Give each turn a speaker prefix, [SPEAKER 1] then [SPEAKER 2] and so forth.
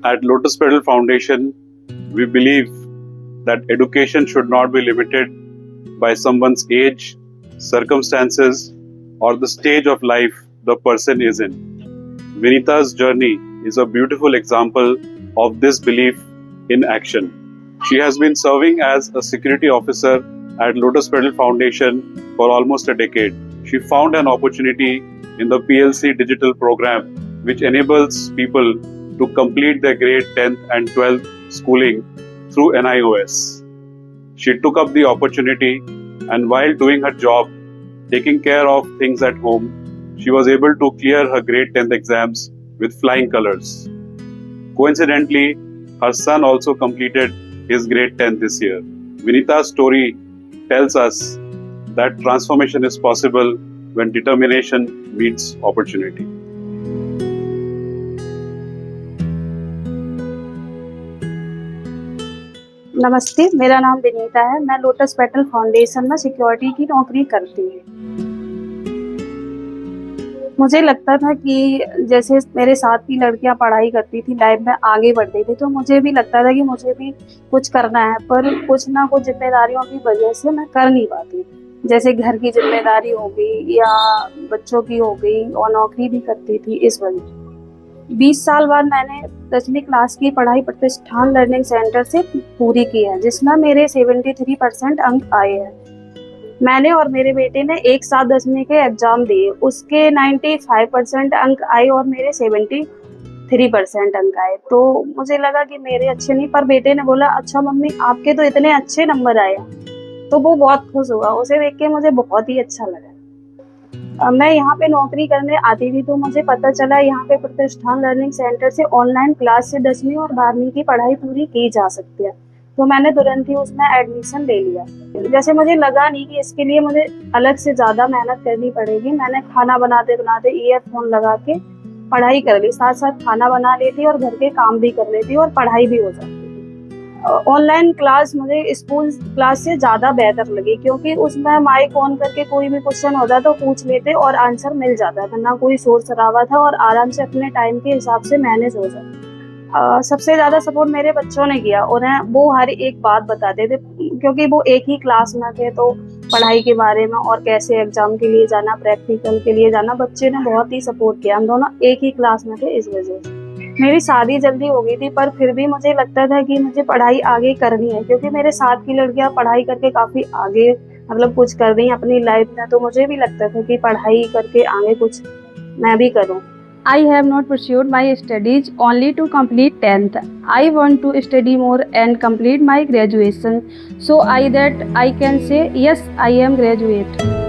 [SPEAKER 1] At Lotus Petal Foundation, we believe that education should not be limited by someone's age, circumstances, or the stage of life the person is in. Vinita's journey is a beautiful example of this belief in action. She has been serving as a security officer at Lotus Petal Foundation for almost a decade. She found an opportunity in the PLC digital program, which enables people to complete their grade 10th and 12th schooling through NIOS. She took up the opportunity, and while doing her job, taking care of things at home, she was able to clear her grade 10th exams with flying colors. Coincidentally, her son also completed his grade 10th this year. Vinita's story tells us that transformation is possible when determination meets opportunity.
[SPEAKER 2] नमस्ते, मेरा नाम विनीता है। मैं lotus petal foundation में security की नौकरी करती हूँ। मुझे लगता था कि जैसे मेरे साथ की लड़कियां पढ़ाई करती थी, लाइफ में आगे बढ़ती थी, तो मुझे भी लगता था कि मुझे भी कुछ करना है, पर कुछ ना कुछ जिम्मेदारियों की वजह से मैं कर नहीं पाती। जैसे घर की जिम्मेदारी हो गई या बच्चों की हो गई, और नौकरी भी करती थी इस वजह। 20 साल बाद मैंने 10वीं क्लास की पढ़ाई प्रतिष्ठान लर्निंग सेंटर से पूरी की है, जिसमें मेरे 73% अंक आए हैं। मैंने और मेरे बेटे ने एक साथ 10वीं के एग्जाम दिए, उसके 95% अंक आए और मेरे 73% अंक आए। तो मुझे लगा कि मेरे अच्छे नहीं, पर बेटे ने बोला अच्छा मम्मी आपके तो इतने अच्छे नंबर आए, तो वो बहुत खुश हुआ। उसे देख के मुझे बहुत ही अच्छा लगा। मैं यहाँ पे नौकरी करने आती थी, तो मुझे पता चला यहाँ पे प्रतिष्ठान लर्निंग सेंटर से ऑनलाइन क्लास से 10वीं और 12वीं की पढ़ाई पूरी की जा सकती है। तो मैंने तुरंत ही उसमें एडमिशन ले लिया। जैसे मुझे लगा नहीं कि इसके लिए मुझे अलग से ज़्यादा मेहनत करनी पड़ेगी। मैंने खाना बनाते बनाते ईयरफोन लगा के पढ़ाई कर ली, साथ साथ खाना बना लेती और घर के काम भी कर लेती और पढ़ाई भी हो जाती थी। ऑनलाइन क्लास मुझे स्कूल क्लास से ज़्यादा बेहतर लगी, क्योंकि उसमें माइक ऑन करके कोई भी क्वेश्चन होता तो पूछ लेते और आंसर मिल जाता था, ना कोई शोर शराबा था और आराम से अपने टाइम के हिसाब से मैनेज हो जाता। सबसे ज़्यादा सपोर्ट मेरे बच्चों ने किया। उन्हें वो हर एक बात बताते थे, क्योंकि वो एक ही क्लास में थे, तो पढ़ाई के बारे में और कैसे एग्जाम के लिए जाना, प्रैक्टिकल के लिए जाना, बच्चे ने बहुत ही सपोर्ट किया। हम दोनों एक ही क्लास में थे, इस वजह से। मेरी शादी जल्दी हो गई थी, पर फिर भी मुझे लगता था कि मुझे पढ़ाई आगे करनी है, क्योंकि मेरे साथ की लड़कियां पढ़ाई करके काफ़ी आगे मतलब कुछ कर रही हैं अपनी लाइफ में। तो मुझे भी लगता था कि पढ़ाई करके आगे कुछ मैं भी करूँ। I have not pursued my studies only to complete 10th. I want to study more and complete my graduation, so that I can say yes, I am graduate.